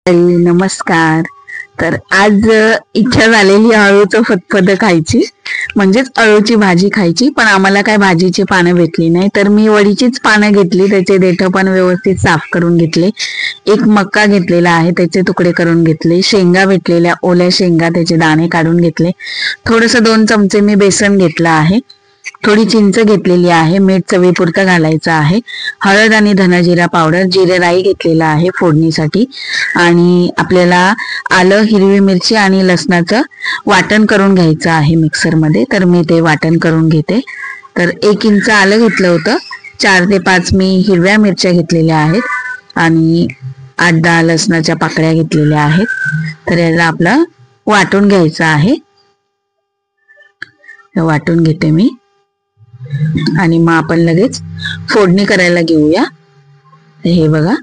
नमस्कार. तर आज इच्छा झालेली अळूचं फतफद खायची, म्हणजेच अळूची भाजी खायची. पण आम्हाला काय भाजीची पानं भेटली नाही, तर मी वडीचीच पानं घेतली. त्याचे देठ पण व्यवस्थित साफ करून घेतले. एक मक्का घेतलेला आहे, त्याचे तुकडे करून घेतले. शेंगा भेटलेल्या, ओल्या शेंगा, त्याचे दाणे काढून घेतले. थोडस 2 चमचे मी बेसन घेतलं आहे. थोडी चिंच घेतलेली आहे. मीठ चवीपुरतं घालायचं आहे. हळद आणि धनाजिरा पावडर, जिरे राई घेतलेला आहे फोडणीसाठी. आणि आपल्याला आलं, हिरवी मिरची आणि लसणाचं वाटण करून घ्यायचं आहे मिक्सरमध्ये. तर मी ते वाटण करून घेते. तर 1 इंच आलं घेतलं होतं. 4 ते 5 मी हिरव्या मिरच्या घेतलेल्या आहेत आणि 8-10 लसणाच्या पाकळ्या घेतलेल्या आहेत. तर याला आपलं वाटून घ्यायचं आहे. वाटून घेते मी आणि मग आपण लगेच फोडणी करायला घेऊया. हे बघा,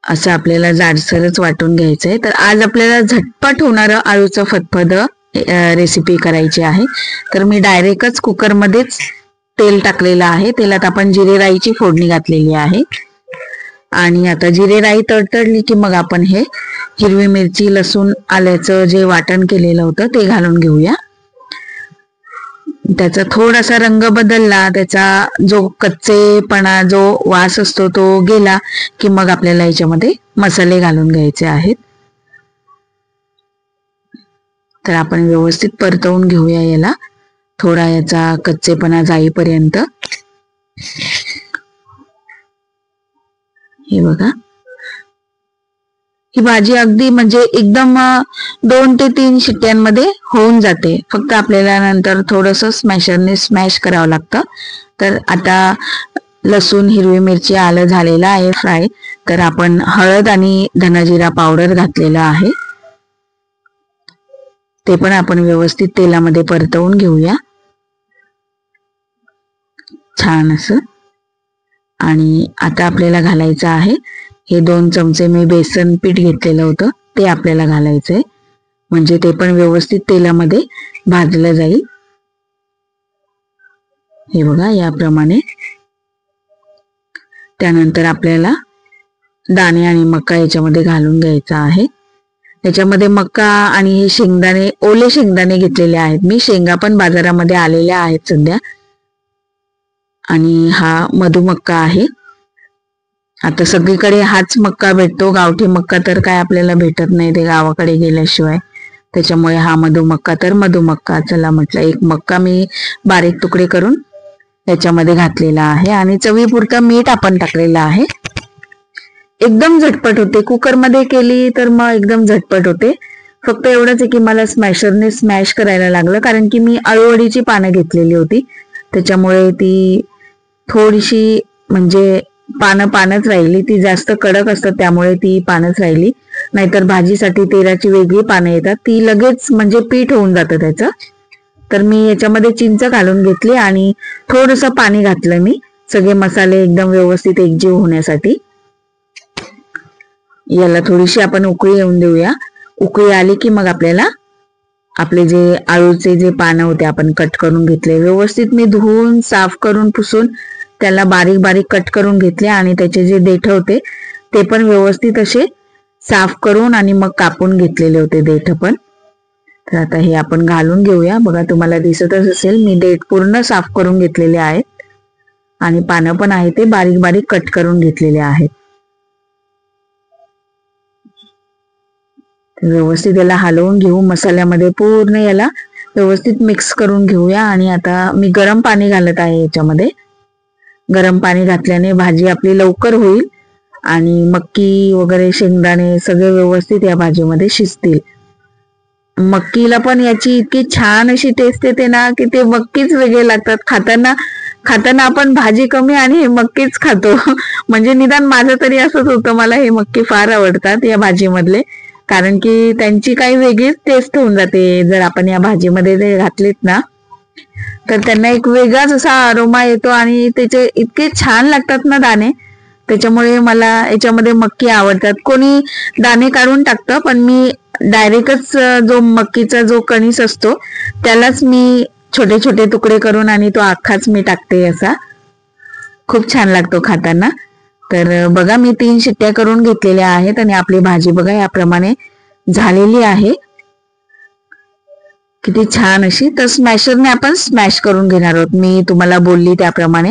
असं आपल्याला जाडसरच वाटून घ्यायचंय. तर आज आपल्याला झटपट होणारं आळूचं फतफद रेसिपी करायची आहे. तर मी डायरेक्टच कुकरमध्येच तेल टाकलेलं आहे. तेलात आपण जिरे राईची फोडणी घातलेली आहे. आणि आता जिरे राई तडतडली की मग आपण हे हिरवी मिरची, लसूण, आल्याचं जे वाटण केलेलं होतं ते घालून घेऊया. त्याचा थोडासा रंग बदलला, त्याचा जो कच्चेपणा, जो वास असतो तो गेला की मग आपल्याला याच्यामध्ये मसाले घालून घ्यायचे आहेत. तर आपण व्यवस्थित परतवून घेऊया याला, थोडा याचा कच्चेपणा जाईपर्यंत. हे बघा, ही भाजी अगदी म्हणजे एकदम 2 ते 3 शिट्ट्यांमध्ये होऊन जाते. फक्त आपल्याला नंतर थोडस स्मॅशरने स्मॅश करावं लागतं. तर आता लसूण, हिरवी मिरची, आलं झालेलं आहे फ्राय. तर आपण हळद आणि धनाजिरा पावडर घातलेला आहे. ते पण आपण व्यवस्थित तेलामध्ये परतवून घेऊया छान असं. आणि आता आपल्याला घालायचं आहे हे 2 चमचे मी बेसन पीठ घेतलेलं होतं, ते आपल्याला घालायचंय. म्हणजे ते पण व्यवस्थित तेलामध्ये भाजलं जाईल. हे बघा, याप्रमाणे. त्यानंतर आपल्याला दाणे आणि मका याच्यामध्ये घालून घ्यायचा आहे. याच्यामध्ये मका आणि हे शेंगदाणे, ओले शेंगदाणे घेतलेले आहेत मी. शेंगा पण बाजारामध्ये आलेल्या आहेत सध्या. आणि हा मधुमक्का आहे. आता सगळीकडे हाच मक्का भेटतो, गावठी मक्का तर काय आपल्याला भेटत नाही ते गावाकडे गेल्याशिवाय. त्याच्यामुळे हा मधुमक्का तर मधुमक्का. चला म्हटलं, 1 मक्का मी बारीक तुकडे करून याच्यामध्ये घातलेला आहे. आणि चवीपुरतं मीठ आपण टाकलेलं आहे. एकदम झटपट होते. कुकरमध्ये केली तर मग एकदम झटपट होते. फक्त एवढंच आहे की मला स्मॅशरने स्मॅश करायला लागलं, कारण की मी अळूवडीची पानं घेतलेली होती. त्याच्यामुळे ती थोडीशी म्हणजे पानच राहिली. ती जास्त कडक असतात त्यामुळे ती पानच राहिली. नाहीतर भाजीसाठी तेलाची वेगळी पानं येतात, ती लगेच म्हणजे पीठ होऊन जातं त्याचं. तर मी याच्यामध्ये चिंच घालून घेतली आणि थोडंसं पाणी घातलं मी, सगळे मसाले एकदम व्यवस्थित एकजीव होण्यासाठी. याला थोडीशी आपण उकळी येऊन देऊया. उकळी आली की मग आपल्याला आपले जे आळूचे जे पानं होते आपण कट करून घेतले, व्यवस्थित मी धुवून, साफ करून, पुसून त्याला बारीक बारीक कट करून घेतले. आणि त्याचे जे देठ होते ते पण व्यवस्थित असे साफ करून आणि मग कापून घेतलेले होते देठ पण. तर आता हे आपण घालून घेऊया. बघा, तुम्हाला दिसतच असेल मी देठ पूर्ण साफ करून घेतलेले आहेत. आणि पानं पण आहे ते बारीक बारीक कट करून घेतलेले आहेत. व्यवस्थित याला हलवून घेऊ, मसाल्यामध्ये पूर्ण याला व्यवस्थित मिक्स करून घेऊया. आणि आता मी गरम पाणी घालत आहे याच्यामध्ये. गरम पाणी घातल्याने भाजी आपली लवकर होईल आणि मक्की वगैरे, शेंगदाणे सगळे व्यवस्थित या भाजीमध्ये शिजतील. मक्कीला पण याची इतकी छान अशी टेस्ट येते ना की ते मक्कीच वेगळे लागतात. खाताना आपण भाजी कमी आणि हे मक्कीच खातो. म्हणजे निदान माझं तरी असंच होतं, मला हे मक्की फार आवडतात या भाजीमधले, कारण की त्यांची काही वेगळीच टेस्ट होऊन जाते. जर आपण या भाजीमध्ये ते घातलीत ना तर त्यांना एक वेगळाच असा अरोमा येतो आणि त्याचे इतके छान लागतात ना दाणे. त्याच्यामुळे मला याच्यामध्ये मक्की आवडतात. कोणी दाणे काढून टाकतं, पण मी डायरेक्टच जो मक्कीचा जो कणीस असतो त्यालाच मी छोटे छोटे तुकडे करून आणि तो अख्खाच मी टाकते. असा खूप छान लागतो खाताना. तर बघा मी 3 शिट्ट्या करून घेतलेल्या आहेत आणि आपली भाजी बघा याप्रमाणे झालेली आहे, किती छान अशी. तर स्मॅशरने आपण स्मॅश करून घेणार आहोत. मी तुम्हाला बोलली त्याप्रमाणे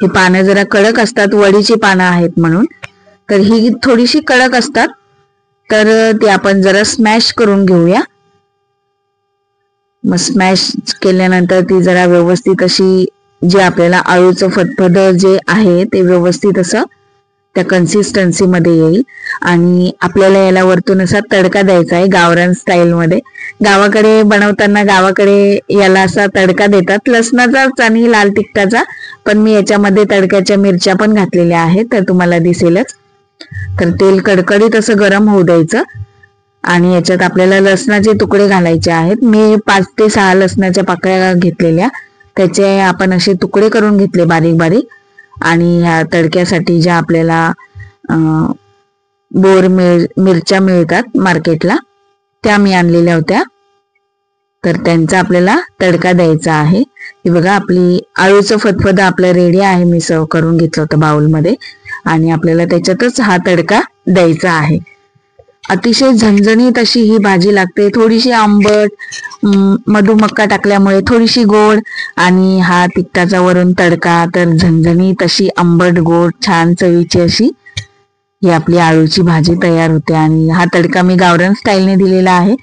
हे पानं जरा कडक असतात, वडीची पानं आहेत म्हणून, तर ही थोडीशी कडक असतात, तर ती आपण जरा स्मॅश करून घेऊया. मग स्मॅश केल्यानंतर ती जरा व्यवस्थित अशी, जे आपल्याला आळूचं फतफद जे आहे ते व्यवस्थित असं त्या कन्सिस्टन्सी मध्ये येईल. आणि आपल्याला याला वरतून असा तडका द्यायचा आहे गावरान स्टाईल मध्ये. गावाकडे बनवताना गावाकडे याला असा तडका देतात लसणाचाच आणि लाल तिखटाचा, पण मी याच्यामध्ये तडक्याच्या मिरच्या पण घातलेल्या आहेत, तर तुम्हाला दिसेलच. तर तेल कडकडीत असं गरम होऊ द्यायचं आणि याच्यात आपल्याला लसणाचे तुकडे घालायचे आहेत. मी 5 ते 6 लसणाच्या पाकळ्या घेतलेल्या, त्याचे आपण असे तुकडे करून घेतले बारीक बारीक. आणि ह्या तडक्यासाठी ज्या आपल्याला मिरच्या मिळतात मार्केटला, त्या मी आणलेल्या होत्या, तर त्यांचा आपल्याला तडका द्यायचा आहे. हे बघा आपली आळूचं फतफद आपलं रेडी आहे. मी सर्व करून घेतलं होतं बाउलमध्ये आणि आपल्याला त्याच्यातच हा तडका द्यायचा आहे. अतिशय झणझणीत अशी ही भाजी लागते. थोडीशी आंबट, मधुमक्का टाकल्यामुळे थोडीशी गोड आणि हा तिखटाचा वरून तडका, तर झणझणीत अशी आंबट गोड छान चवीची अशी ही आपली आळूची भाजी तयार होते. आणि हा तडका मी गावरान स्टाईलने दिलेला आहे.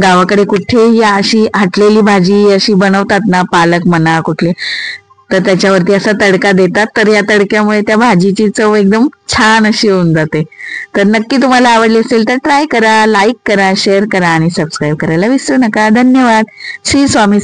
गावाकडे कुठेही अशी हटलेली भाजी अशी बनवतात ना, पालक म्हणा कुठली, तर त्याच्यावरती असा तडका देतात, तर या तडक्यामुळे त्या भाजीची चव एकदम छान अशी होऊन जाते. तर नक्की तुम्हाला आवडली असेल तर ट्राय करा, लाईक करा, शेअर करा आणि सबस्क्राईब करायला विसरू नका. धन्यवाद. श्री स्वामी.